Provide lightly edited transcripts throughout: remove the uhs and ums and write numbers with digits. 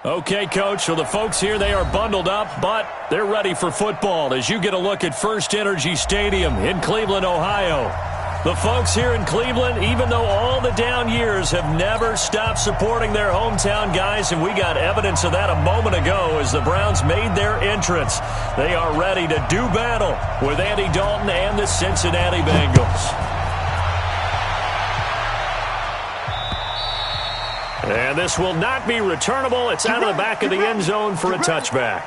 Okay, Coach, so the folks here, they are bundled up, but they're ready for football as you get a look at First Energy Stadium in Cleveland, Ohio. The folks here in Cleveland, even though all the down years, have never stopped supporting their hometown guys, and we got evidence of that a moment ago as the Browns made their entrance. They are ready to do battle with Andy Dalton and the Cincinnati Bengals. And this will not be returnable. It's out of the back of the end zone for a touchback.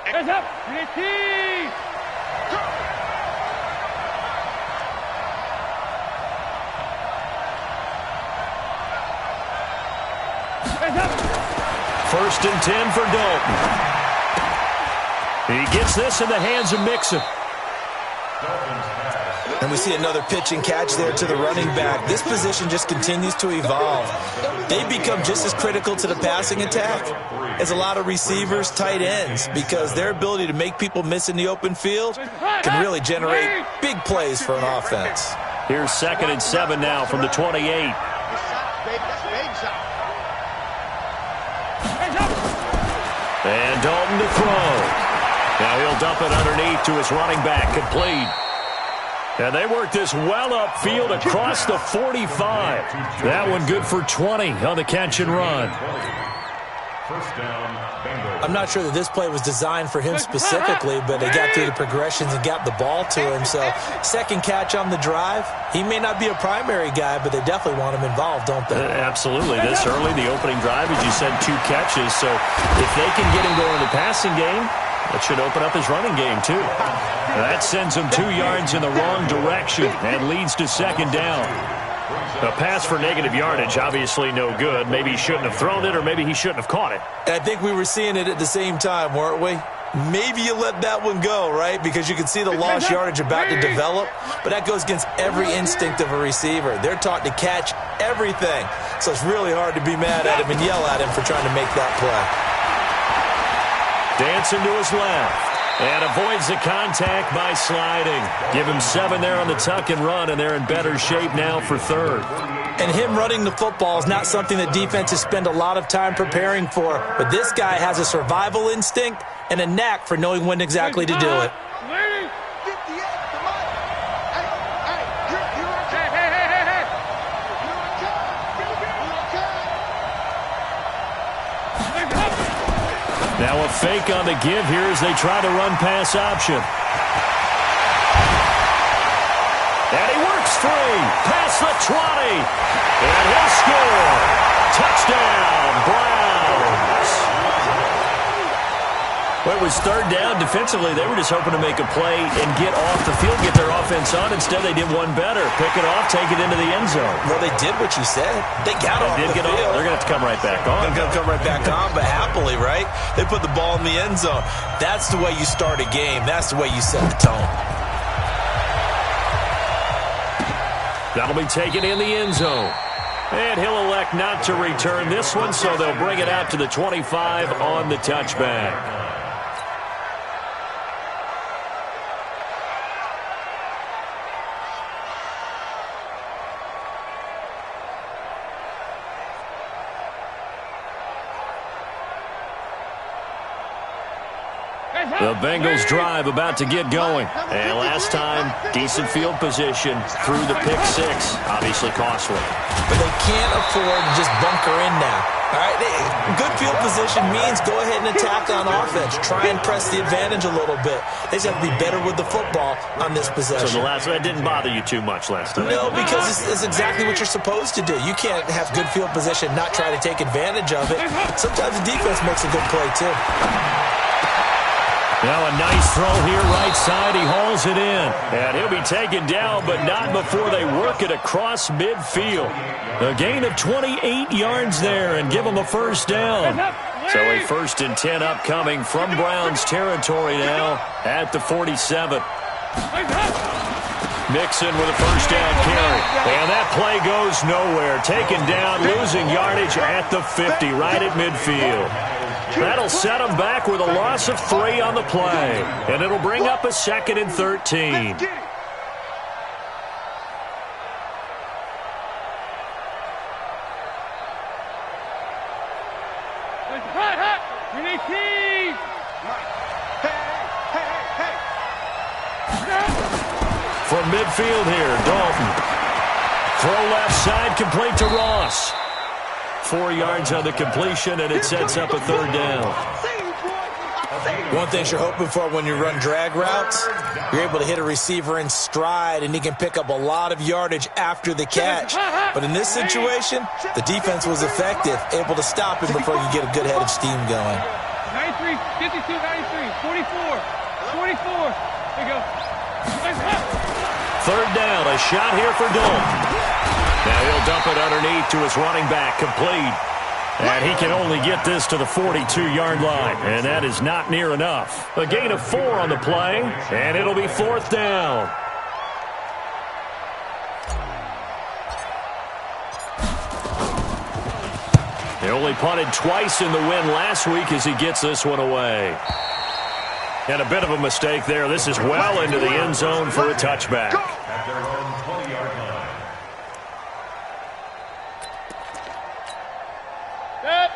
Hands up! First and 10 for Dalton. He gets this in the hands of Mixon. And we see another pitch and catch there to the running back. This position just continues to evolve. They become just as critical to the passing attack as a lot of receivers, tight ends, because their ability to make people miss in the open field can really generate big plays for an offense. Here's 2nd and 7 now from the 28. And Dalton to throw. Now he'll dump it underneath to his running back, complete. And they work this well upfield across the 45. That one good for 20 on the catch and run. First down, I'm not sure that this play was designed for him specifically, but they got through the progressions and got the ball to him. So second catch on the drive. He may not be a primary guy, but they definitely want him involved, don't they? Absolutely. This early, the opening drive, as you said, 2 catches. So if they can get him going in the passing game, that should open up his running game, too. That sends him 2 yards in the wrong direction and leads to 2nd down. A pass for negative yardage, obviously no good. Maybe he shouldn't have thrown it, or maybe he shouldn't have caught it. And I think we were seeing it at the same time, weren't we? Maybe you let that one go, right? Because you can see the lost yardage about to develop, but that goes against every instinct of a receiver. They're taught to catch everything. So it's really hard to be mad at him and yell at him for trying to make that play. Dancing to his left. And avoids the contact by sliding. Give him 7 there on the tuck and run, and they're in better shape now for 3rd. And him running the football is not something that defenses spend a lot of time preparing for. But this guy has a survival instinct and a knack for knowing when exactly to do it. Now a fake on the give here as they try to run pass option. And he works free. Past the 20. And he'll score. Touchdown, Browns. Well, it was 3rd down. Defensively, they were just hoping to make a play and get off the field, get their offense on. Instead, they did one better. Pick it off, take it into the end zone. Well, they did what you said. They got off the field. They're going to have to come right back on. They're going to come right back on, but happily, right? They put the ball in the end zone. That's the way you start a game. That's the way you set the tone. That'll be taken in the end zone. And he'll elect not to return this one, so they'll bring it out to the 25 on the touchback. The Bengals drive about to get going. And last time, decent field position through the pick 6. Obviously costly. But they can't afford to just bunker in now. All right, good field position means go ahead and attack on offense. Try and press the advantage a little bit. They just have to be better with the football on this possession. So that didn't bother you too much last time? No, because it's exactly what you're supposed to do. You can't have good field position, not try to take advantage of it. Sometimes the defense makes a good play, too. Now a nice throw here right side. He hauls it in. And he'll be taken down, but not before they work it across midfield. A gain of 28 yards there and give them a first down. So a 1st and 10 upcoming from Browns territory now at the 47. Mixon with a first down carry. And that play goes nowhere. Taken down, losing yardage at the 50, right at midfield. That'll set them back with a loss of 3 on the play. And it'll bring up a 2nd and 13. From midfield here, Dalton. Throw left side, complete to Ross. 4 yards on the completion, and it sets up a 3rd down. One thing you're hoping for when you run drag routes, you're able to hit a receiver in stride, and he can pick up a lot of yardage after the catch. But in this situation, the defense was effective, able to stop him before you get a good head of steam going. 93, 52, 93, 44, 44. There you go. 3rd down, a shot here for Dalton. Now he'll dump it underneath to his running back, complete. And he can only get this to the 42-yard line, and that is not near enough. A gain of 4 on the play, and it'll be 4th down. They only punted twice in the win last week as he gets this one away. And a bit of a mistake there. This is well into the end zone for a touchback. At their own 20-yard line.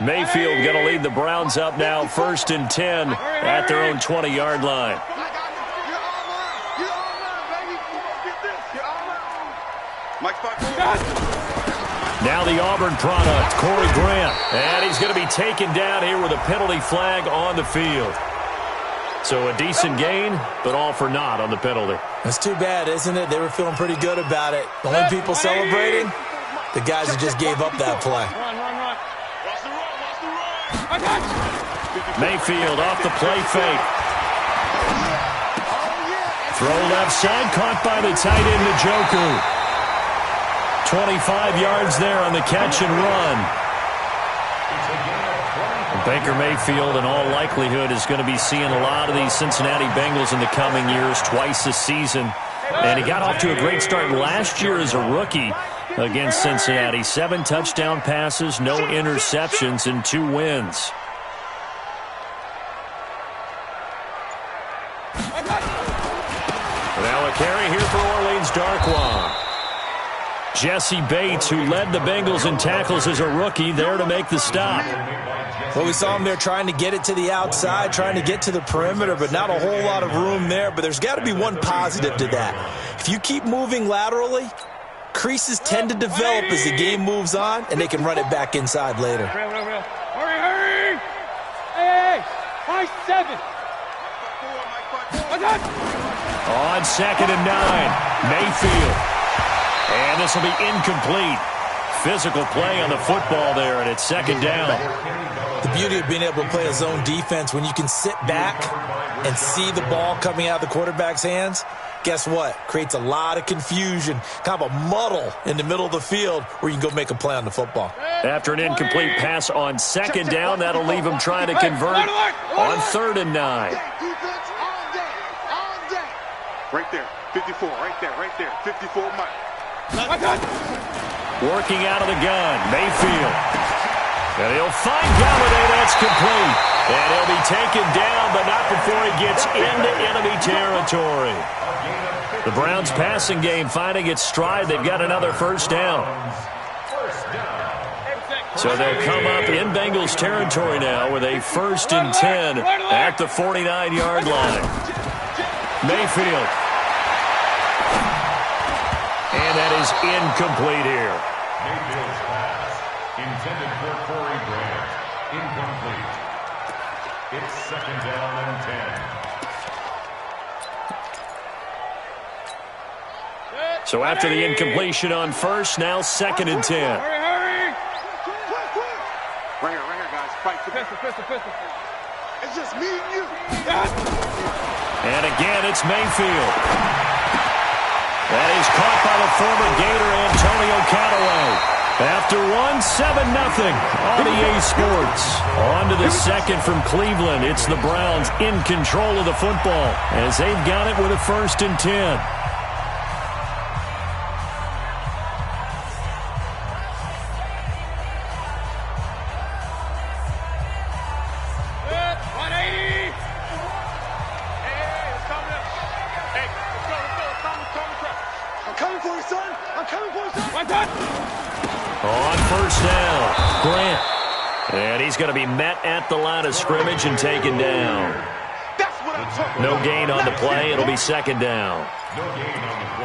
Mayfield going to lead the Browns up now, 1st and 10 at their own 20-yard line. Now the Auburn product, Corey Grant. And he's going to be taken down here with a penalty flag on the field. So a decent gain, but all for naught on the penalty. That's too bad, isn't it? They were feeling pretty good about it. The only people celebrating, the guys who just gave up that play. Mayfield off the play fake. Throw left side, caught by the tight end, Njoku. 25 yards there on the catch and run. Baker Mayfield, in all likelihood, is going to be seeing a lot of these Cincinnati Bengals in the coming years, twice this season. And he got off to a great start last year as a rookie against Cincinnati. 7 touchdown passes, no interceptions, and 2 wins. Now a carry here for Orleans Darkwa. Jesse Bates, who led the Bengals in tackles as a rookie, there to make the stop. Well, we saw him there trying to get it to the outside, trying to get to the perimeter, but not a whole lot of room there. But there's got to be one positive to that. If you keep moving laterally, creases tend to develop as the game moves on, and they can run it back inside later. Hurry, hurry! Hey, 5-7. On 2nd and 9, Mayfield. And this will be incomplete. Physical play on the football there, and it's 2nd down. The beauty of being able to play a zone defense, when you can sit back and see the ball coming out of the quarterback's hands, guess what? Creates a lot of confusion, kind of a muddle in the middle of the field where you can go make a play on the football. After an incomplete pass on 2nd down, that'll leave him trying to convert on 3rd and 9. Right there, 54, right there, 54, Mike. Working out of the gun, Mayfield. And he'll find Galladay, that's complete. And he'll be taken down, but not before he gets into enemy territory. The Browns passing game finding its stride. They've got another 1st down. So they'll come up in Bengals territory now with a 1st and 10 at the 49-yard line. Mayfield. And that is incomplete here. Mayfield's pass, intended for Corey Grant, incomplete. It's 2nd down and 10. So after the incompletion on 1st, now 2nd and 10. Hurry! Right here, guys. Fight. Pistol. It's just me and you. And again, it's Mayfield. That is caught by the former Gator Antonio Callaway. After 7-0 on EA Sports. On to the second from Cleveland. It's the Browns in control of the football as they've got it with a 1st and 10. On 1st down, Grant. And he's going to be met at the line of scrimmage and taken down. No gain on the play. It'll be 2nd down.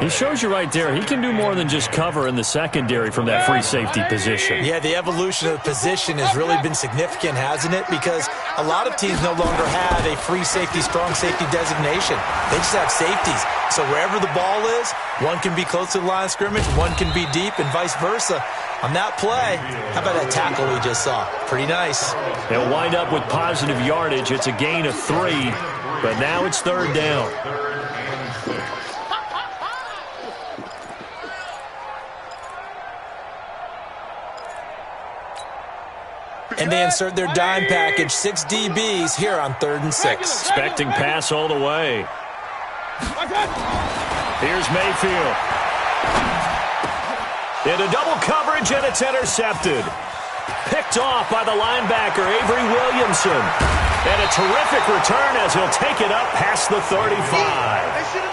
He shows you right there, he can do more than just cover in the secondary from that free safety position. Yeah, the evolution of the position has really been significant, hasn't it? Because a lot of teams no longer have a free safety, strong safety designation. They just have safeties. So wherever the ball is, one can be close to the line of scrimmage, one can be deep, and vice versa. On that play, how about that tackle we just saw? Pretty nice. They'll wind up with positive yardage. It's a gain of 3, but now it's 3rd down. And they insert their dime package, 6 DBs here on 3rd and 6. Expecting pass all the way. Here's Mayfield. Into double coverage, and it's intercepted. Picked off by the linebacker, Avery Williamson. And a terrific return as he'll take it up past the 35.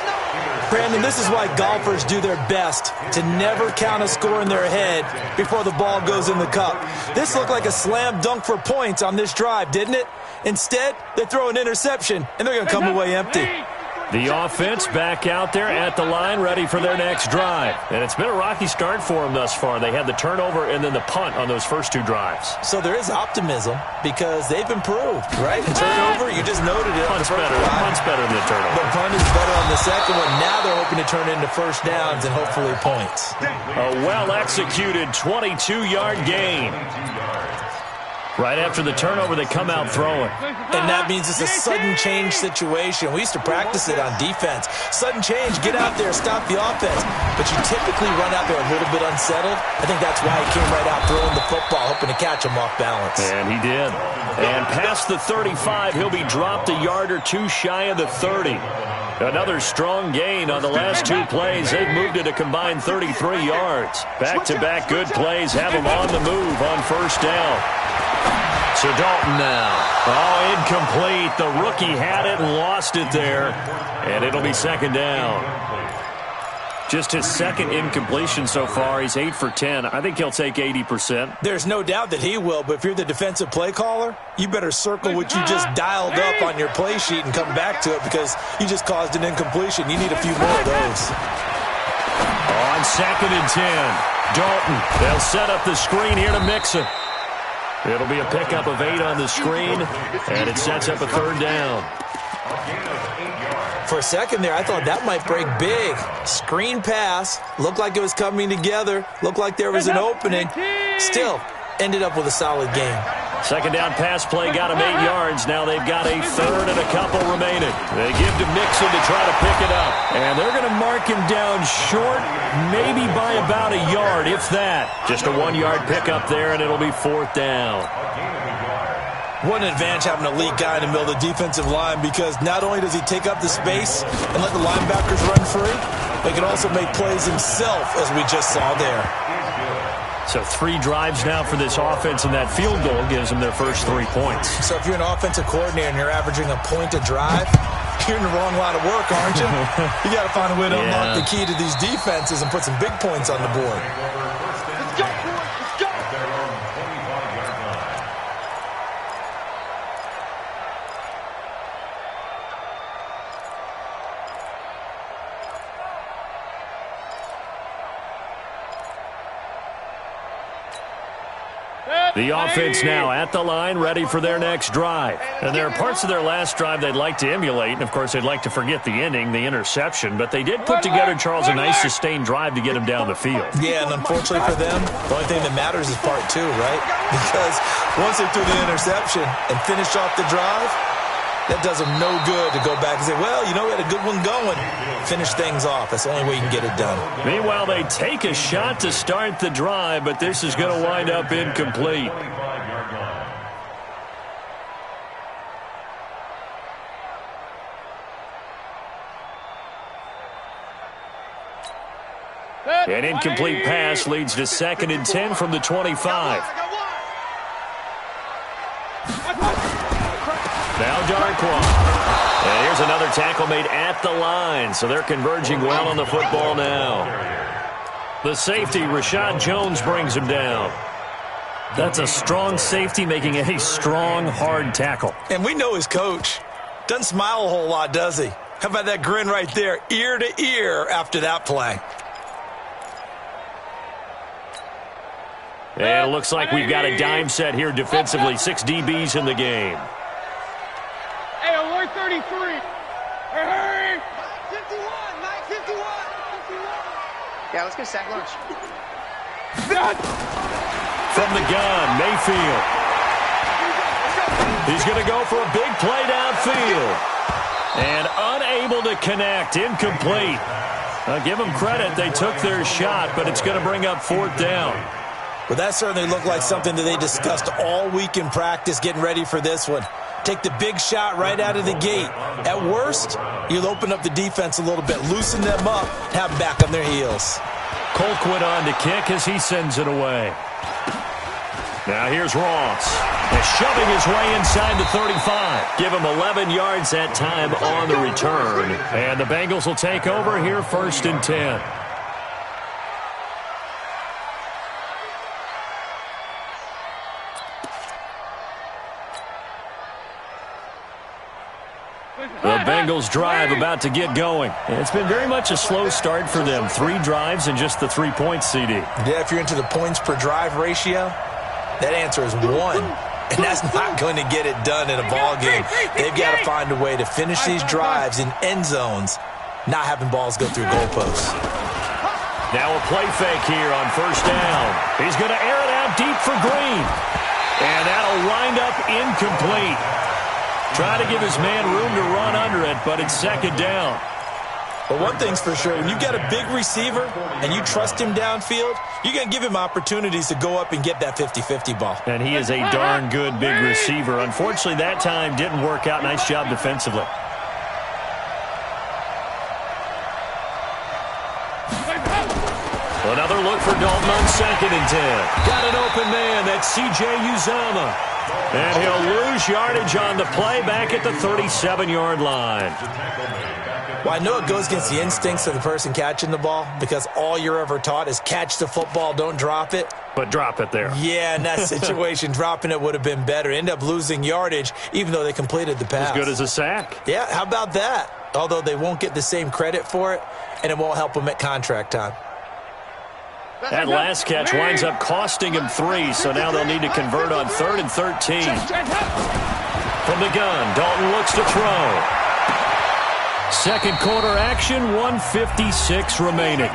Brandon, this is why golfers do their best to never count a score in their head before the ball goes in the cup. This looked like a slam dunk for points on this drive, didn't it? Instead, they throw an interception, and they're going to come away empty. The offense back out there at the line, ready for their next drive. And it's been a rocky start for them thus far. They had the turnover and then the punt on those first 2 drives. So there is optimism because they've improved, right? The turnover, you just noted it. Punt's better than the turnover. The punt is better on the second one. Now they're hoping to turn it into 1st downs and hopefully points. A well-executed 22-yard gain. Right after the turnover, they come out throwing. And that means it's a sudden change situation. We used to practice it on defense. Sudden change, get out there, stop the offense. But you typically run out there a little bit unsettled. I think that's why he came right out throwing the football, hoping to catch him off balance. And he did. And past the 35, he'll be dropped a yard or 2 shy of the 30. Another strong gain on the last 2 plays. They've moved it a combined 33 yards. Back-to-back good plays have them on the move on 1st down. So Dalton now. Oh, incomplete. The rookie had it and lost it there. And it'll be 2nd down. Just his 2nd incompletion so far. He's 8 for 10. I think he'll take 80%. There's no doubt that he will, but if you're the defensive play caller, you better circle what you just dialed up on your play sheet and come back to it because you just caused an incompletion. You need a few more of those. On 2nd and 10, Dalton. They'll set up the screen here to Mixon. It'll be a pickup of 8 on the screen, and it sets up a 3rd down. For a second there, I thought that might break big. Screen pass, looked like it was coming together, looked like there was an opening. Still, ended up with a solid game. 2nd down pass play got him 8 yards. Now they've got a 3rd and a couple remaining. They give to Mixon to try to pick it up. And they're going to mark him down short, maybe by about a yard, if that. Just a 1-yard pickup there, and it'll be 4th down. What an advantage having a elite guy in the middle of the defensive line because not only does he take up the space and let the linebackers run free, but he can also make plays himself, as we just saw there. So 3 drives now for this offense, and that field goal gives them their first 3 points. So if you're an offensive coordinator and you're averaging a point a drive, you're in the wrong line of work, aren't you? You got to find a way to unlock the key to these defenses and put some big points on the board. Let's go, boys. Let's go. Their own 25-yard line. The offense now at the line, ready for their next drive. And there are parts of their last drive they'd like to emulate, and, of course, they'd like to forget the ending, the interception. But they did put together, Charles, a nice sustained drive to get him down the field. Yeah, and unfortunately for them, the only thing that matters is part 2, right? Because once they threw the interception and finished off the drive, That does them no good to go back and say, well, you know, we had a good one going. Finish things off. That's the only way you can get it done. Meanwhile, they take a shot to start the drive, but this is going to wind up incomplete. An incomplete pass leads to 2nd and 10 from the 25. Now Darkwa. And here's another tackle made at the line, so they're converging well on the football now. The safety, Rashad Jones, brings him down. That's a strong safety making a strong, hard tackle. And we know his coach. Doesn't smile a whole lot, does he? How about that grin right there, ear to ear after that play? And it looks like we've got a dime set here defensively. 6 DBs in the game. Hey, alert 33. Hurry! 51, 51. Yeah, let's get sack lunch. From the gun, Mayfield. He's going to go for a big play downfield. And unable to connect, incomplete. Give them credit, they took their shot, but it's going to bring up 4th down. Well, that certainly looked like something that they discussed all week in practice, getting ready for this one. Take the big shot right out of the gate. At worst, you'll open up the defense a little bit, loosen them up, have them back on their heels. Colquitt on to kick as he sends it away. Now here's Ross. And shoving his way inside the 35. Give him 11 yards that time on the return. And the Bengals will take over here 1st and 10. The Bengals drive about to get going. It's been very much a slow start for them. 3 drives and just the 3 points, CD. Yeah, if you're into the points per drive ratio, that answer is 1. And that's not going to get it done in a ball game. They've got to find a way to finish these drives in end zones, not having balls go through goalposts. Now a play fake here on 1st down. He's going to air it out deep for Green. And that'll wind up incomplete. Try to give his man room to run under it, but it's 2nd down. But one thing's for sure, when you've got a big receiver and you trust him downfield, you're going to give him opportunities to go up and get that 50-50 ball. And he is a darn good big receiver. Unfortunately, that time didn't work out. Nice job defensively. Another look for Dalton on 2nd and 10. Got an open man. That's C.J. Uzomah. And he'll lose yardage on the play back at the 37-yard line. Well, I know it goes against the instincts of the person catching the ball because all you're ever taught is catch the football, don't drop it. But drop it there. Yeah, in that situation, dropping it would have been better. End up losing yardage even though they completed the pass. As good as a sack. Yeah, how about that? Although they won't get the same credit for it, and it won't help them at contract time. That last catch winds up costing him 3, so now they'll need to convert on 3rd and 13. From the gun, Dalton looks to throw. 2nd quarter action, 1:56 remaining.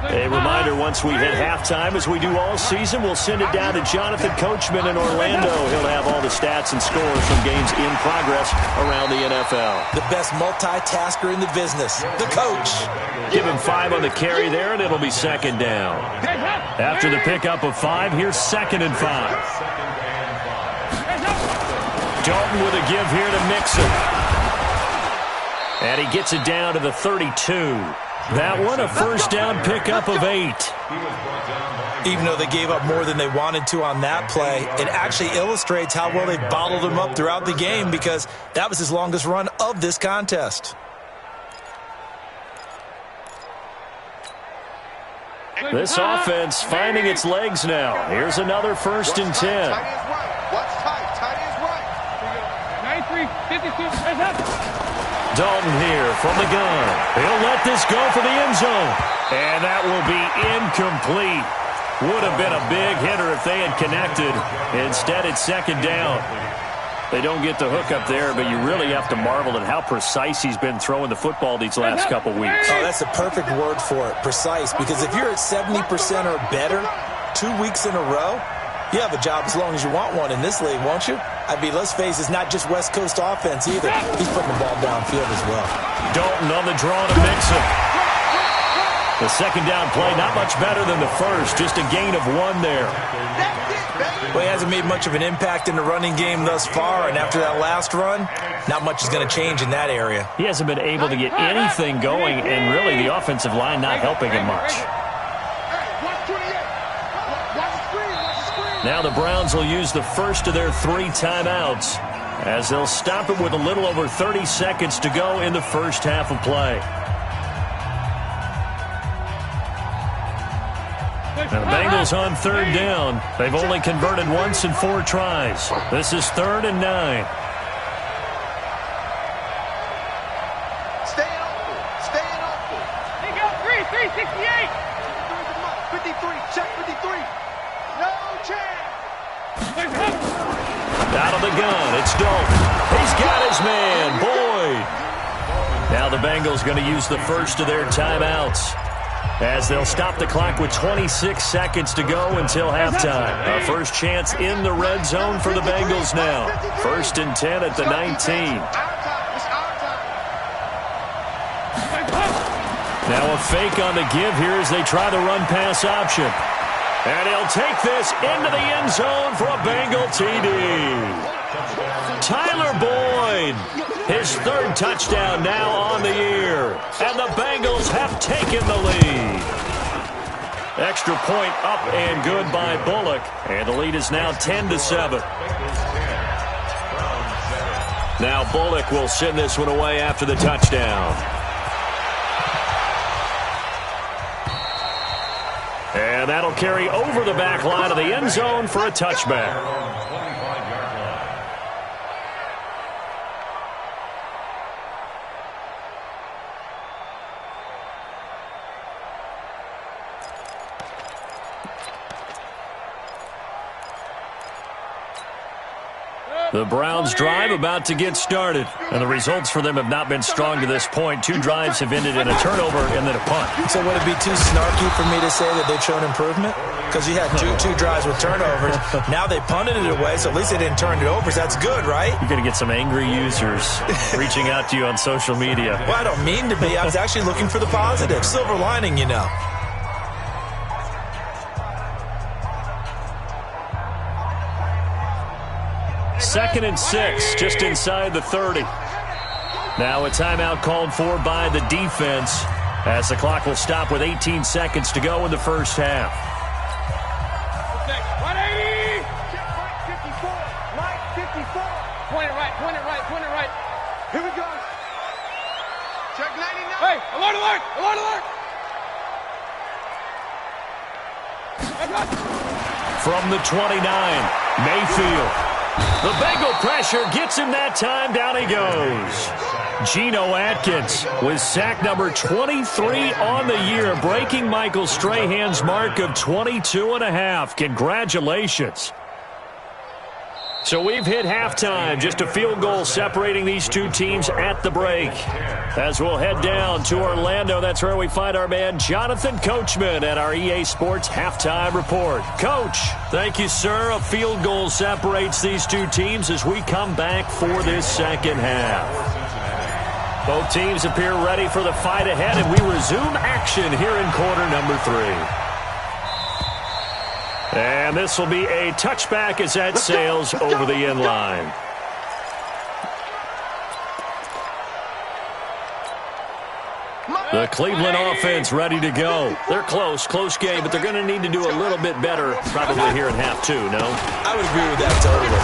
A reminder, once we hit halftime, as we do all season, we'll send it down to Jonathan Coachman in Orlando. He'll have all the stats and scores from games in progress around the NFL. The best multitasker in the business, the coach. Give him 5 on the carry there, and it'll be 2nd down. After the pickup of 5, here's 2nd and 5. Dalton with a give here to Mixon. And he gets it down to the 32. That one a 1st down pickup of 8. Even though they gave up more than they wanted to on that play, it actually illustrates how well they bottled him up throughout the game because that was his longest run of this contest. This offense finding its legs now. Here's another 1st and 10. What's tight? Tight is right. 93, 52, heads up. Dalton here from the gun. He'll let this go for the end zone. And that will be incomplete. Would have been a big hitter if they had connected. Instead, it's 2nd down. They don't get the hook up there, but you really have to marvel at how precise he's been throwing the football these last couple weeks. Oh, that's the perfect word for it, precise, because if you're at 70% or better 2 weeks in a row, you have a job as long as you want one in this league, won't you? I mean, let's face it, it's not just West Coast offense either. He's putting the ball downfield as well. Dalton on the draw to Mixon. The second down play, not much better than the first, just a gain of 1 there. Well, he hasn't made much of an impact in the running game thus far, and after that last run, not much is going to change in that area. He hasn't been able to get anything going, and really the offensive line not helping him much. Now the Browns will use the first of their 3 timeouts, as they'll stop it with a little over 30 seconds to go in the first half of play. And the Bengals on 3rd down. They've only converted once in 4 tries. This is 3rd and 9. Staying open. Staying open. He go 368. 53. Check 53. No chance. Out of the gun, it's Dalton. He's got his man, Boyd. Now the Bengals going to use the first of their timeouts, as they'll stop the clock with 26 seconds to go until halftime. A first chance in the red zone for the Bengals now. 1st and 10 at the 19. Now a fake on the give here as they try the run-pass option. And he'll take this into the end zone for a Bengal TD. Tyler Boyd, his 3rd touchdown now on the year. And the Bengals have taken the lead. Extra point up and good by Bullock. And the lead is now 10-7. Now Bullock will send this one away after the touchdown. And that'll carry over the back line of the end zone for a touchback. The Browns drive about to get started, and the results for them have not been strong to this point. 2 drives have ended in a turnover and then a punt. So would it be too snarky for me to say that they've shown improvement? Because you had two drives with turnovers. Now they punted it away, so at least they didn't turn it over. So that's good, right? You're going to get some angry users reaching out to you on social media. Well, I don't mean to be. I was actually looking for the positive. Silver lining, you know. Second and 6, just inside the 30. Now a timeout called for by the defense, as the clock will stop with 18 seconds to go in the first half. 180. Check Mike 54. Mike 54. Point it right, point it right, point it right. Here we go. Check 99. Hey, alert, alert, alert, alert. From the 29, Mayfield. The Bengal pressure gets him that time. Down he goes. Geno Atkins with sack number 23 on the year, breaking Michael Strahan's mark of 22.5. Congratulations. So we've hit halftime, just a field goal separating these 2 teams at the break. As we'll head down to Orlando, that's where we find our man Jonathan Coachman at our EA Sports Halftime Report. Coach, thank you, sir. A field goal separates these 2 teams as we come back for this second half. Both teams appear ready for the fight ahead, and we resume action here in quarter number 3. And this will be a touchback as that sails over the end line. The Cleveland offense ready to go. They're close game, but they're going to need to do a little bit better probably here in half 2, no? I would agree with that totally.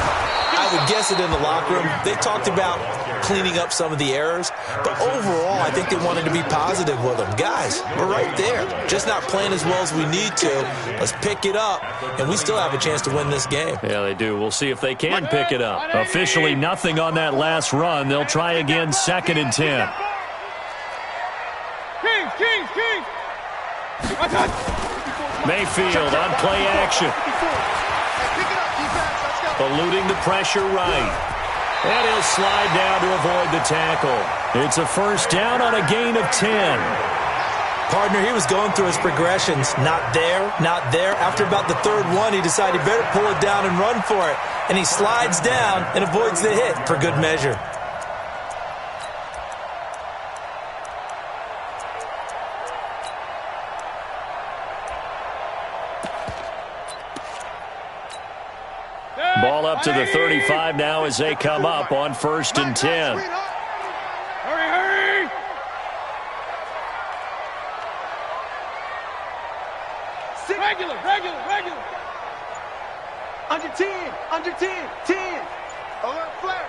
I would guess it in the locker room. They talked about cleaning up some of the errors, but overall, I think they wanted to be positive with them. Guys, we're right there. Just not playing as well as we need to. Let's pick it up, and we still have a chance to win this game. Yeah, they do. We'll see if they can pick it up. Officially nothing on that last run. They'll try again 2nd and 10. Kings. Mayfield on play action. Eluding the pressure right. And he'll slide down to avoid the tackle. It's a first down on a gain of 10. Partner, he was going through his progressions. Not there, not there. After about the third one, he decided he better pull it down and run for it. And he slides down and avoids the hit for good measure. Ball up to the 35 now as they come up on 1st and 10. Hurry! Regular. Under 10, 10. Alert flare.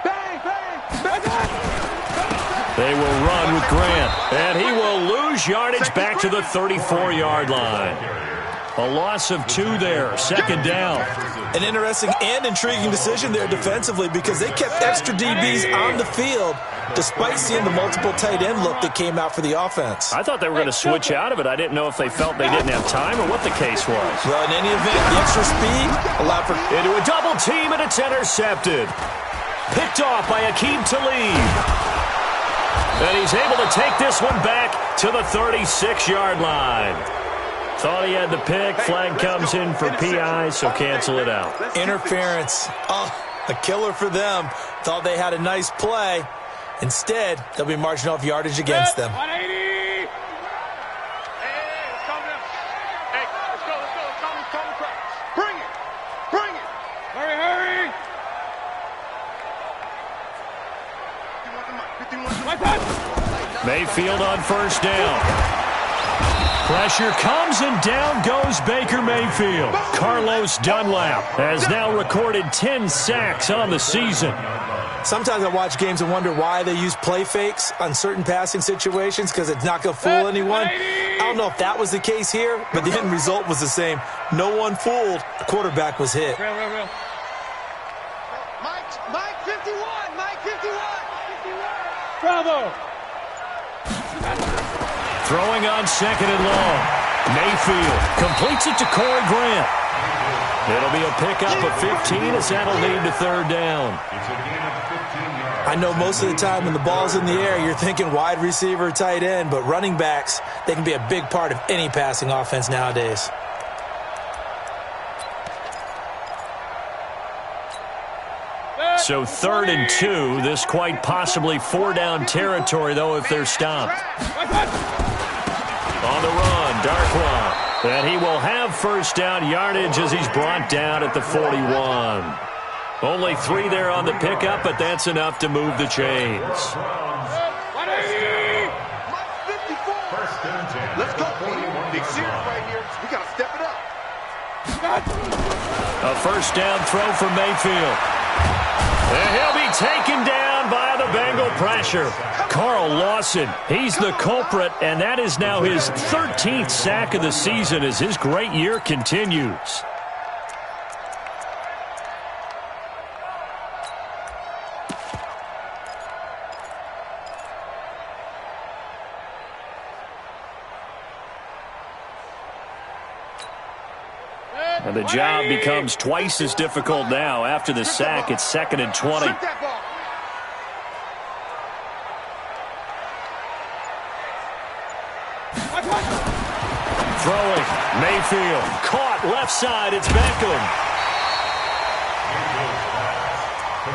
Bang. They will run with Grant, and he will lose yardage back to the 34-yard line. A loss of 2 there, 2nd down. An interesting and intriguing decision there defensively because they kept extra DBs on the field despite seeing the multiple tight end look that came out for the offense. I thought they were going to switch out of it. I didn't know if they felt they didn't have time or what the case was. Well, in any event, the extra speed allowed for... Into a double team, and it's intercepted. Picked off by Akeem Talib. And he's able to take this one back to the 36-yard line. Thought he had the pick. Flag comes in for PI, so cancel it out. Interference. Oh, a killer for them. Thought they had a nice play. Instead, they'll be marching off yardage against them. 180. Hey, let's calm down. Hey, let's go. Calm the crowd. Bring it. Hurry. 51. Mayfield on 1st down. Pressure comes, and down goes Baker Mayfield. Carlos Dunlap has now recorded 10 sacks on the season. Sometimes I watch games and wonder why they use play fakes on certain passing situations because it's not going to fool anyone. I don't know if that was the case here, but the end result was the same. No one fooled. The quarterback was hit. Real. Mike 51. Bravo. Throwing on 2nd and long. Mayfield completes it to Corey Grant. It'll be a pickup of 15 as that'll lead to 3rd down. I know most of the time when the ball's in the air, you're thinking wide receiver, tight end, but running backs, they can be a big part of any passing offense nowadays. So 3rd and 2, this quite possibly 4-down territory, though, if they're stopped. On the run, Darkwa. And he will have 1st down yardage as he's brought down at the 41. Only 3 there on the pickup, but that's enough to move the chains. Let's go. Big series right here. We got to step it up. A 1st down throw for Mayfield. And he'll be taken down by the Bengal pressure. Carl Lawson, he's the culprit, and that is now his 13th sack of the season as his great year continues. And the job becomes twice as difficult now. After the sack, it's 2nd and 20. Throwing, Mayfield, caught left side, it's Beckham.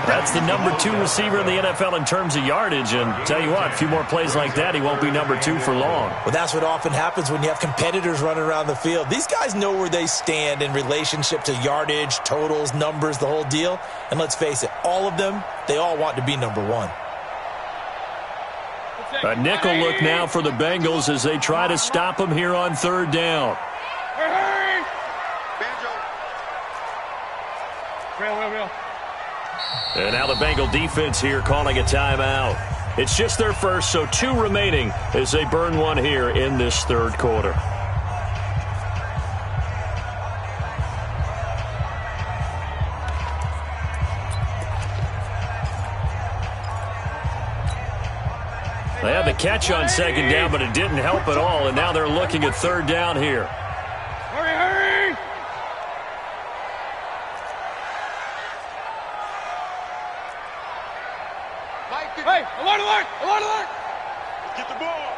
That's the number 2 receiver in the NFL in terms of yardage, and tell you what, a few more plays like that, he won't be number 2 for long. Well, that's what often happens when you have competitors running around the field. These guys know where they stand in relationship to yardage, totals, numbers, the whole deal. And let's face it, all of them, they all want to be number 1. A nickel look now for the Bengals as they try to stop him here on 3rd down. Real. And now the Bengal defense here calling a timeout. It's just their first, so 2 remaining as they burn one here in this 3rd quarter. They had the catch on 2nd down, but it didn't help at all, and now they're looking at 3rd down here. Hurry! Get the ball.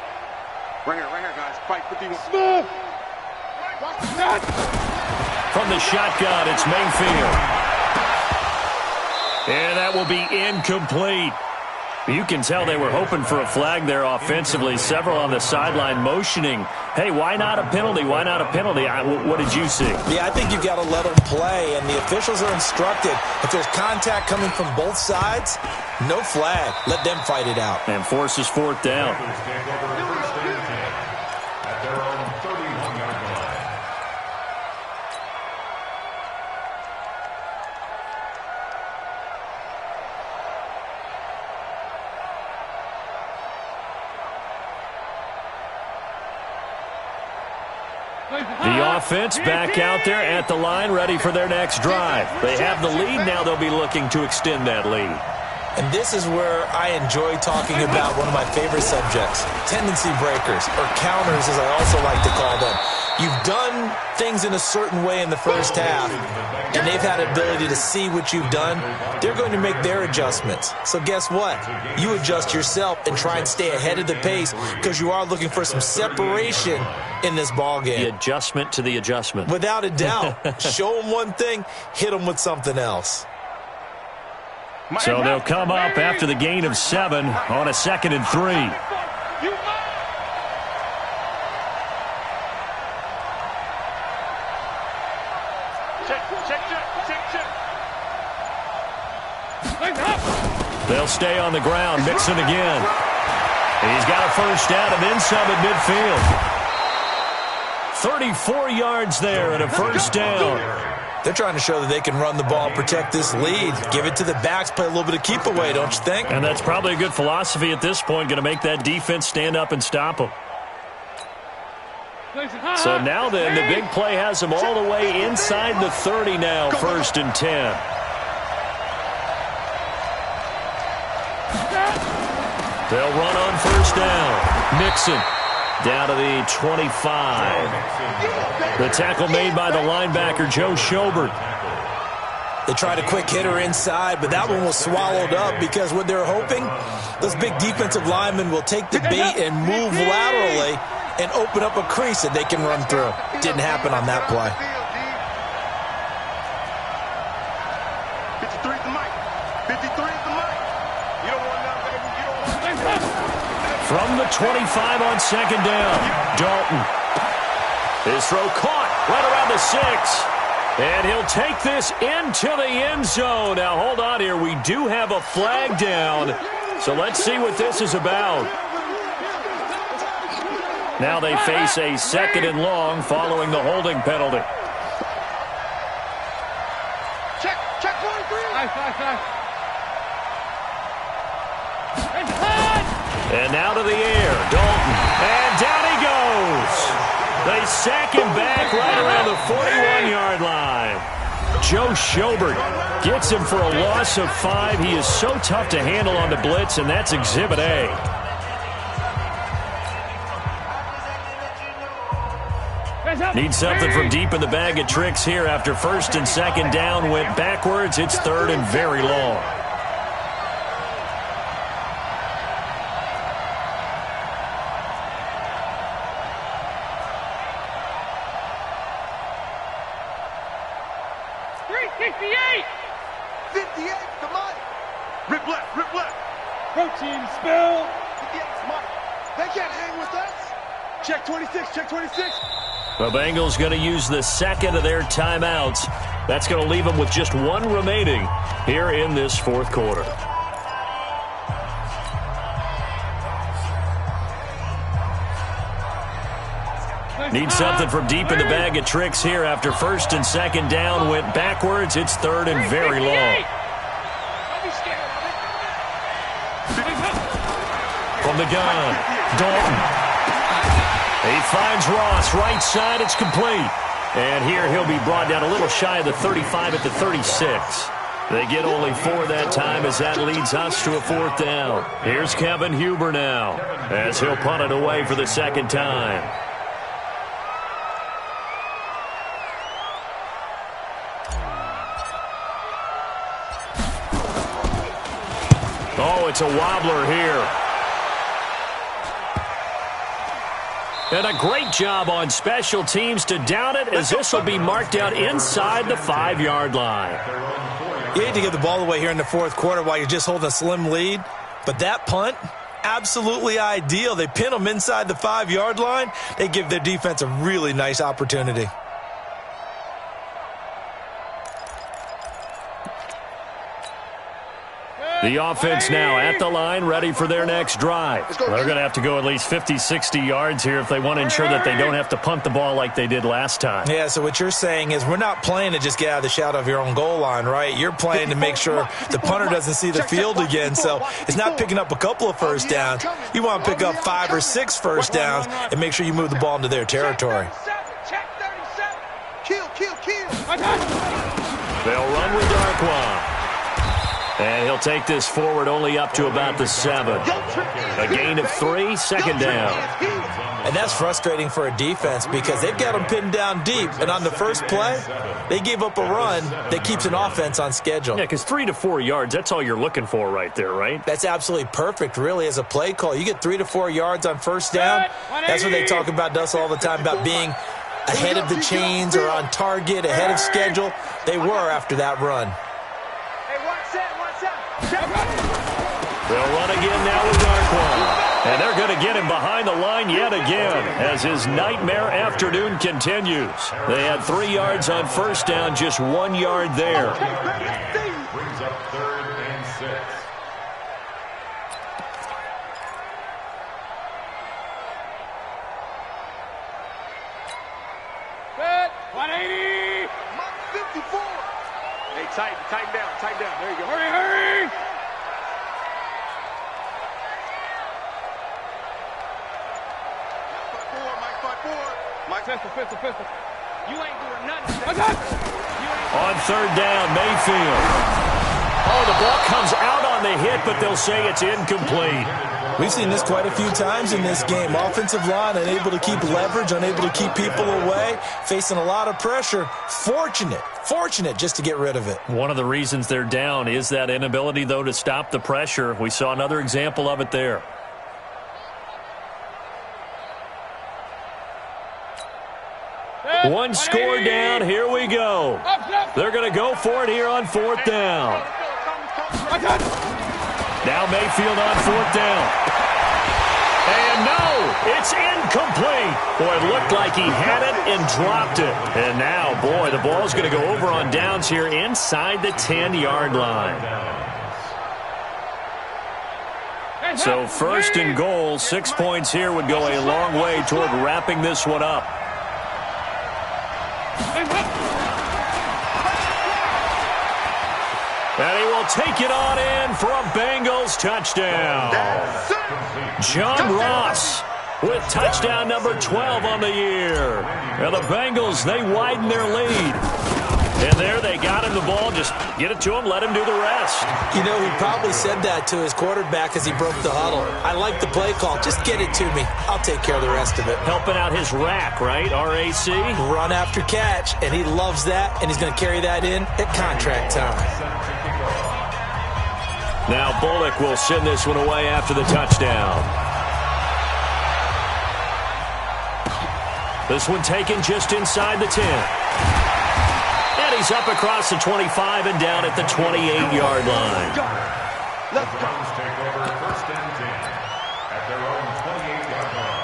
Right here, guys. Fight 51. Smith! From the shotgun, it's Mayfield. And that will be incomplete. You can tell they were hoping for a flag there offensively. Several on the sideline motioning, hey, why not a penalty? Why not a penalty? What did you see? Yeah, I think you've got to let them play, and the officials are instructed. If there's contact coming from both sides, no flag. Let them fight it out. And forces fourth down. At their own 31-yard line. The offense back out there at the line, ready for their next drive. They have the lead. Now they'll be looking to extend that lead. And this is where I enjoy talking about one of my favorite subjects, tendency breakers, or counters as I also like to call them. You've done things in a certain way in the first half, and they've had the ability to see what you've done. They're going to make their adjustments. So guess what? You adjust yourself and try and stay ahead of the pace because you are looking for some separation in this ball game. The adjustment to the adjustment. Without a doubt. Show them one thing, hit them with something else. So they'll come up after the gain of 7 on a 2nd and 3. They'll stay on the ground. Mixon again. He's got a first down and then some at midfield. 34 yards there and a first down. They're trying to show that they can run the ball, protect this lead, give it to the backs, play a little bit of keep away, don't you think? And that's probably a good philosophy at this point, going to make that defense stand up and stop them. So now then, the big play has them all the way inside the 30 now, 1st and 10. They'll run on first down. Mixon down to the 25. The tackle made by the linebacker, Joe Schobert. They tried a quick hitter inside, but that one was swallowed up because what they're hoping, those big defensive linemen will take the bait and move laterally and open up a crease that they can run through. Didn't happen on that play. 53 is the mic. 53 is the mic. You don't want nothing, baby. You don't want nothing. From the 25 on 2nd down, Dalton. His throw caught right around the 6. And he'll take this into the end zone. Now, hold on here. We do have a flag down. So let's see what this is about. Now they face a 2nd and long following the holding penalty. Check 43. And now to the air, Dalton. And down he goes. They sack him back right around the 41-yard line. Joe Schobert gets him for a loss of 5. He is so tough to handle on the blitz, and that's Exhibit A. Need something from deep in the bag of tricks here after 1st and 2nd down went backwards. It's 3rd and very long. Protein spill. They can't hang with us. Check 26, check 26. The Bengals going to use the 2nd of their timeouts. That's going to leave them with just 1 remaining here in this 4th quarter. Need something from deep in the bag of tricks here after 1st and 2nd down went backwards. It's 3rd and very long. From the gun, Dalton. He finds Ross right side. It's complete. And here he'll be brought down a little shy of the 35 at the 36. They get only 4 that time as that leads us to a 4th down. Here's Kevin Huber now as he'll punt it away for the 2nd time. Oh, it's a wobbler here. And a great job on special teams to down it, as this will be marked out inside the 5-yard line. You hate to give the ball away here in the fourth quarter while you're just holding a slim lead, but that punt, absolutely ideal. They pin them inside the 5-yard line. They give their defense a really nice opportunity. The offense now at the line, ready for their next drive. They're going to have to go at least 50, 60 yards here if they want to ensure that they don't have to punt the ball like they did last time. Yeah, so what you're saying is we're not playing to just get out of the shadow of your own goal line, right? You're playing to make sure the punter doesn't see the field again. So it's not picking up a couple of first downs. You want to pick up 5 or 6 first downs and make sure you move the ball into their territory. Kill. They'll run with Darkwa. And he'll take this forward only up to about the 7. A gain of 3, second down. And that's frustrating for a defense because they've got them pinned down deep. And on the first play, they gave up a run that keeps an offense on schedule. Yeah, because 3 to 4 yards, that's all you're looking for right there, right? That's absolutely perfect, really, as a play call. You get 3 to 4 yards on first down. That's what they talk about us all the time, about being ahead of the chains or on target, ahead of schedule. They were after that run. They'll run again now with Darkwa. And they're going to get him behind the line yet again as his nightmare afternoon continues. They had 3 yards on first down, just 1 yard there. Brings up 3rd and 6. Set. 180. 54. Hey, tighten down. There you go. Hurry. Mike, pistol. You ain't doing nothing. On 3rd down, Mayfield. Oh, the ball comes out on the hit, but they'll say it's incomplete. We've seen this quite a few times in this game. Offensive line unable to keep leverage, unable to keep people away, facing a lot of pressure. Fortunate just to get rid of it. One of the reasons they're down is that inability, though, to stop the pressure. We saw another example of it there. One score down. Here we go. They're going to go for it here on 4th down. Now Mayfield on 4th down. And no, it's incomplete. Boy, it looked like he had it and dropped it. And now, boy, the ball's going to go over on downs here inside the 10-yard line. So 1st and goal, 6 points here would go a long way toward wrapping this one up. And he will take it on in for a Bengals touchdown. John Ross with touchdown number 12 on the year. And the Bengals, they widen their lead. And there they got him the ball. Just get it to him, let him do the rest. You know, he probably said that to his quarterback as he broke the huddle. I like the play call. Just get it to me. I'll take care of the rest of it. Helping out his rack, right? RAC. Run after catch, and he loves that, and he's going to carry that in at contract time. Now Bullock will send this one away after the touchdown. This one taken just inside the 10. And he's up across the 25 and down at the 28-yard line. The Browns take over 1st and 10 at their own 28-yard line.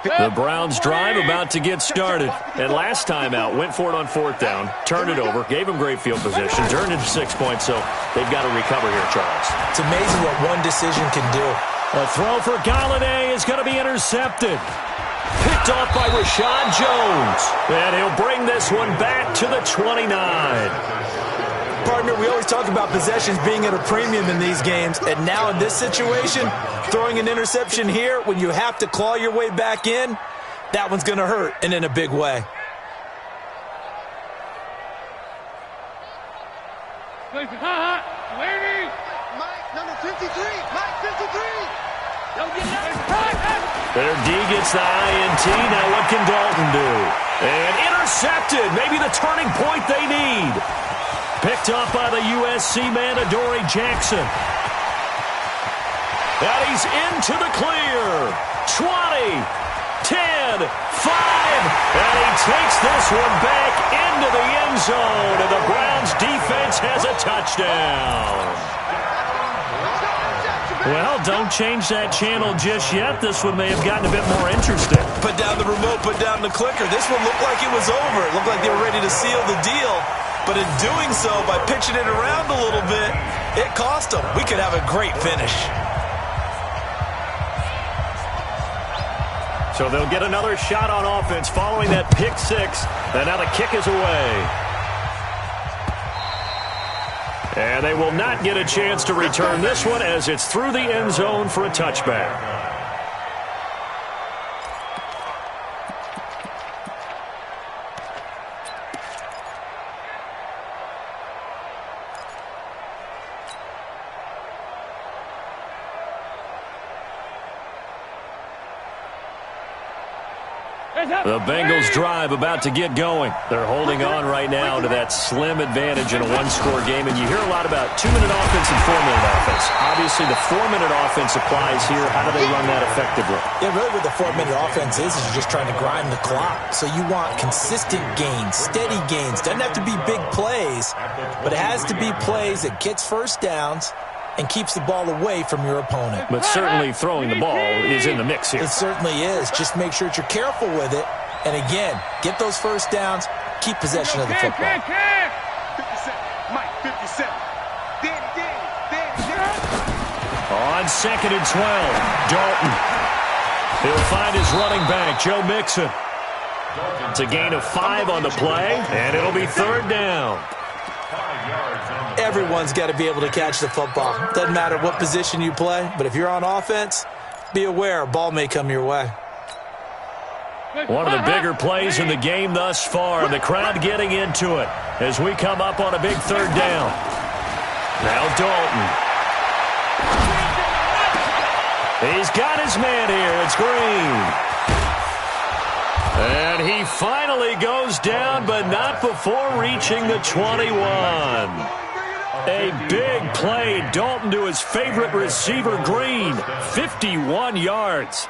The Browns drive about to get started. And last time out, went for it on 4th down, turned it over, gave him great field position, turned into 6 points, so they've got to recover here, Charles. It's amazing what one decision can do. A throw for Galladay is going to be intercepted. Picked off by Rashad Jones. And he'll bring this one back to the 29. Partner, we always talk about possessions being at a premium in these games, and now in this situation, throwing an interception here when you have to claw your way back in, that one's going to hurt, and in a big way. Lady! Mike, number 53. Mike, 53. Don't get nothing. Their D gets the INT. Now what can Dalton do? And intercepted. Maybe the turning point they need. Picked up by the USC man, Adoree Jackson. And he's into the clear. 20, 10, 5. And he takes this one back into the end zone. And the Browns defense has a touchdown. Well, don't change that channel just yet. This one may have gotten a bit more interesting. Put down the remote, put down the clicker. This one looked like it was over. It looked like they were ready to seal the deal. But in doing so, by pitching it around a little bit, it cost them. We could have a great finish. So they'll get another shot on offense following that pick six. And now the kick is away. And they will not get a chance to return this one as it's through the end zone for a touchback. The Bengals drive about to get going. They're holding on right now to that slim advantage in a one-score game. And you hear a lot about 2-minute offense and 4-minute offense. Obviously, the 4-minute offense applies here. How do they run that effectively? Yeah, really what the 4-minute offense is you're just trying to grind the clock. So you want consistent gains, steady gains. Doesn't have to be big plays, but it has to be plays that gets first downs and keeps the ball away from your opponent. But certainly throwing the ball is in the mix here. It certainly is. Just make sure that you're careful with it. And again, get those first downs, keep possession of the football. 57, Mike, 57. On 2nd and 12, Dalton. He'll find his running back, Joe Mixon. It's a gain of 5 on the play, and it'll be 3rd down. Everyone's got to be able to catch the football. Doesn't matter what position you play, but if you're on offense, be aware a ball may come your way. One of the bigger plays in the game thus far. The crowd getting into it as we come up on a big 3rd down. Now Dalton. He's got his man here. It's Green. And he finally goes down, but not before reaching the 21. A big play. Dalton to his favorite receiver, Green. 51 yards.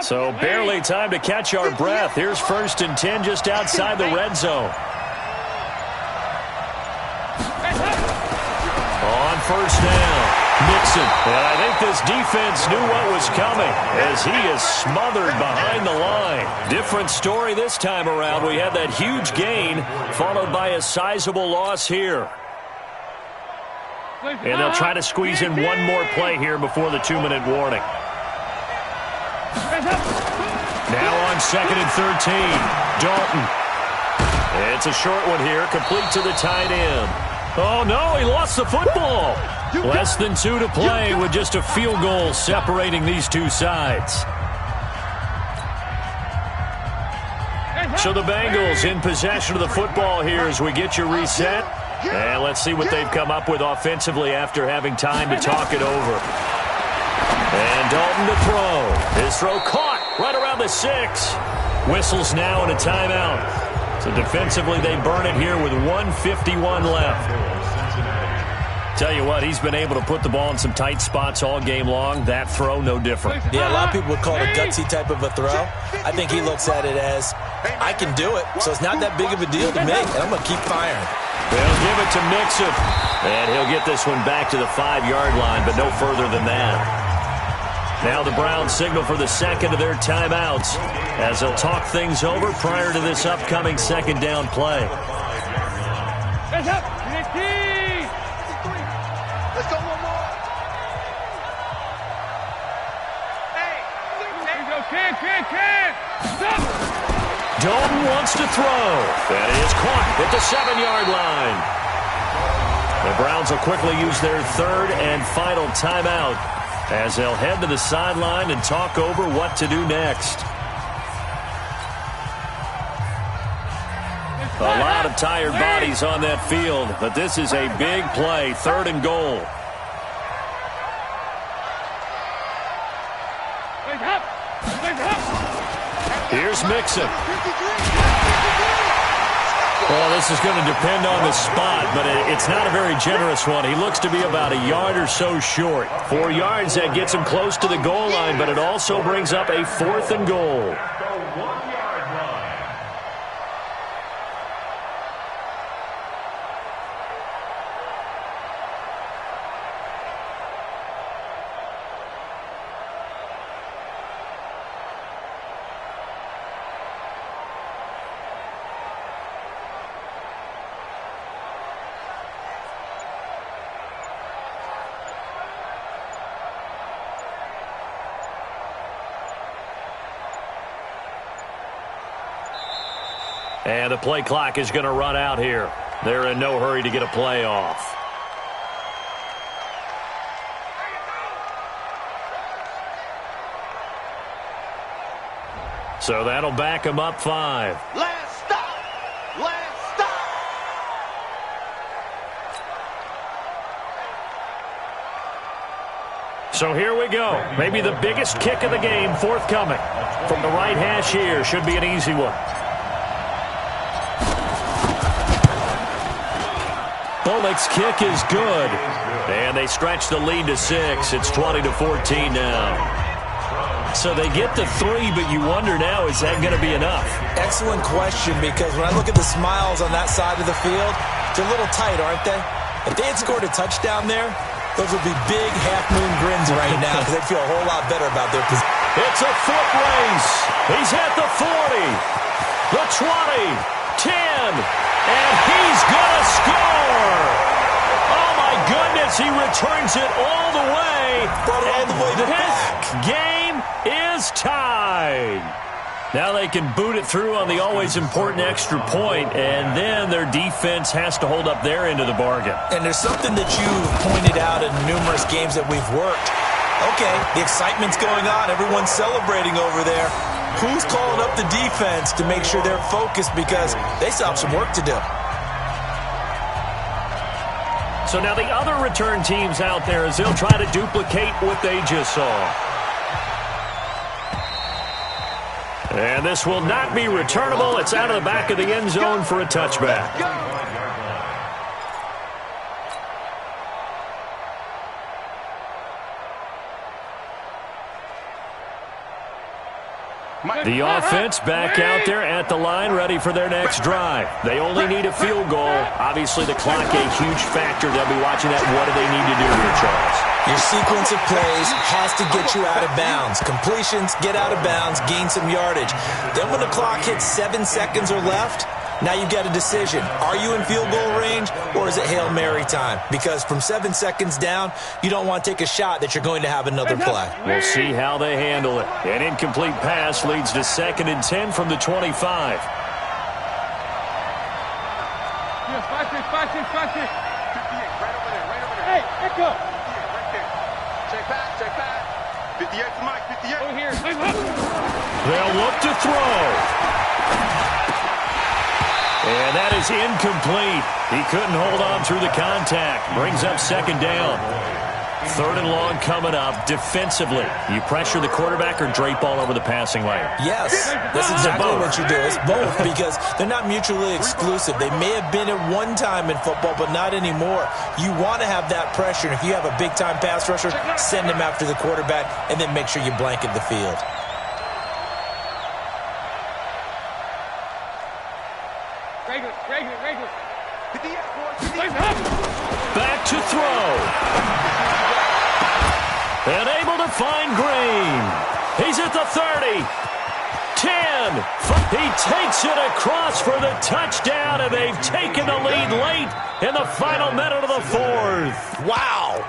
So barely time to catch our breath. Here's 1st and 10 just outside the red zone. On 1st down, Mixon. And I think this defense knew what was coming as he is smothered behind the line. Different story this time around. We had that huge gain followed by a sizable loss here. And they'll try to squeeze in one more play here before the 2-minute warning. Now on 2nd and 13, Dalton. It's a short one here, complete to the tight end. Oh, no, he lost the football. Less than 2 to play with just a field goal separating these two sides. So the Bengals in possession of the football here as we get you reset. And let's see what they've come up with offensively after having time to talk it over. And Dalton to throw. His throw caught right around the 6. Whistles now and a timeout. So defensively they burn it here with 1:51 left. Tell you what, he's been able to put the ball in some tight spots all game long. That throw, no different. Yeah, a lot of people would call it a gutsy type of a throw. I think he looks at it as, I can do it, so it's not that big of a deal to me, and I'm going to keep firing. They'll give it to Mixon. And he'll get this one back to the 5-yard line, but no further than that. Now the Browns signal for the 2nd of their timeouts as they'll talk things over prior to this upcoming 2nd down play. Let's go one more. Hey, Stop. Dalton wants to throw. That is caught at the 7-yard line. The Browns will quickly use their 3rd and final timeout as they'll head to the sideline and talk over what to do next. A lot of tired bodies on that field, but this is a big play, 3rd and goal. Here's Mixon. Well, this is going to depend on the spot, but it's not a very generous one. He looks to be about a yard or so short. 4 yards, that gets him close to the goal line, but it also brings up a 4th and goal. And the play clock is going to run out here. They're in no hurry to get a play off. So that'll back them up 5. Last stop. Last stop. So here we go. Maybe the biggest kick of the game forthcoming. From the right hash here, should be an easy one. Bullock's kick is good. And they stretch the lead to 6. It's 20-14 now. So they get to 3, but you wonder now, is that going to be enough? Excellent question, because when I look at the smiles on that side of the field, they're a little tight, aren't they? If they had scored a touchdown there, those would be big half-moon grins right now, because they'd feel a whole lot better about their position. It's a foot race. He's at the 40, the 20, 10, and he's going to score. Oh, my goodness, he returns it all the way. Brought it all the way back. Game is tied. Now they can boot it through on the always important extra point, and then their defense has to hold up their end of the bargain. And there's something that you've pointed out in numerous games that we've worked. Okay, the excitement's going on. Everyone's celebrating over there. Who's calling up the defense to make sure they're focused, because they still have some work to do? So now the other return teams out there, as they'll try to duplicate what they just saw. And this will not be returnable. It's out of the back of the end zone for a touchback. The offense back out there at the line, ready for their next drive. They only need a field goal. Obviously, the clock a huge factor. They'll be watching that. What do they need to do here, Charles? Your sequence of plays has to get you out of bounds. Completions, get out of bounds, gain some yardage. Then when the clock hits 7 seconds or left, now you've got a decision. Are you in field goal range, or is it Hail Mary time? Because from 7 seconds down, you don't want to take a shot that you're going to have another play. We'll see how they handle it. An incomplete pass leads to 2nd and 10 from the 25. Yeah, 5-6. 58, right over there, right over there. Hey, back up. 58, right there. Check back. 58 to Mike, 58. Over here. They'll look to throw. And that is incomplete. He couldn't hold on through the contact. Brings up 2nd down. 3rd and long coming up. Defensively, you pressure the quarterback or drape all over the passing lane? Yes, that's exactly what you do. It's both, because they're not mutually exclusive. They may have been at one time in football, but not anymore. You want to have that pressure, and if you have a big-time pass rusher, send him after the quarterback, and then make sure you blanket the field. Regular. Back to throw. And able to find Green. He's at the 30. 10. He takes it across for the touchdown, and they've taken the lead late in the final minute of the 4th. Wow.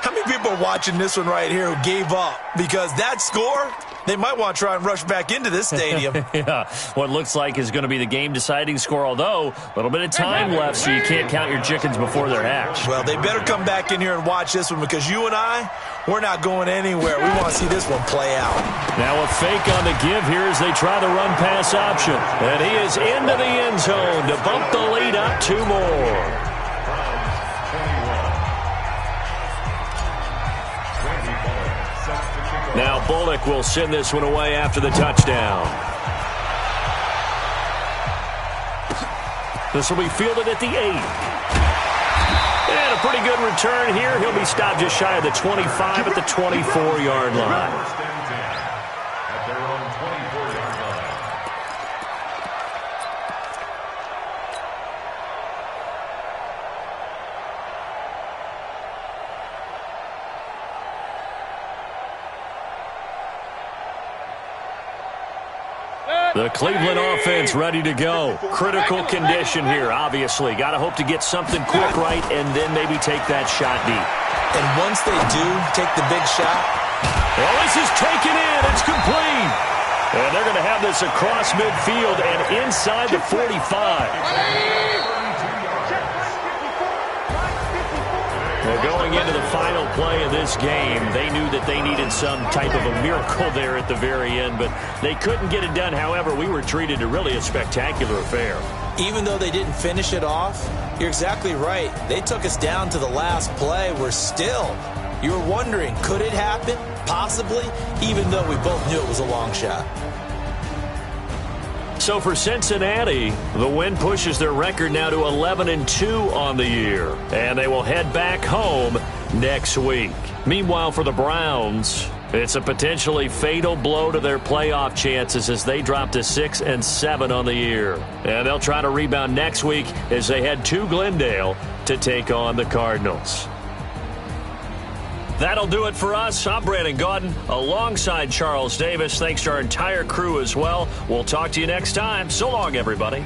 How many people are watching this one right here who gave up? Because that score, they might want to try and rush back into this stadium. Yeah, what looks like is going to be the game-deciding score, although a little bit of time left, so you can't count your chickens before they're hatched. Well, they better come back in here and watch this one, because you and I, we're not going anywhere. We want to see this one play out. Now a fake on the give here as they try the run-pass option. And he is into the end zone to bump the lead up 2 more. Now Bullock will send this one away after the touchdown. This will be fielded at the 8. And a pretty good return here. He'll be stopped just shy of the 25 at the 24-yard line. The Cleveland offense ready to go. Critical condition here, obviously. Got to hope to get something quick right and then maybe take that shot deep. And once they do take the big shot. Well, this is taken in. It's complete. And they're going to have this across midfield and inside the 45. Well, going into the final play of this game, they knew that they needed some type of a miracle there at the very end, but they couldn't get it done. However, we were treated to really a spectacular affair. Even though they didn't finish it off, you're exactly right. They took us down to the last play. We're still, you were wondering, could it happen? Possibly, even though we both knew it was a long shot. So for Cincinnati, the win pushes their record now to 11-2 on the year, and they will head back home next week. Meanwhile, for the Browns, it's a potentially fatal blow to their playoff chances as they drop to 6-7 on the year. And they'll try to rebound next week as they head to Glendale to take on the Cardinals. That'll do it for us. I'm Brandon Gaudin alongside Charles Davis. Thanks to our entire crew as well. We'll talk to you next time. So long, everybody.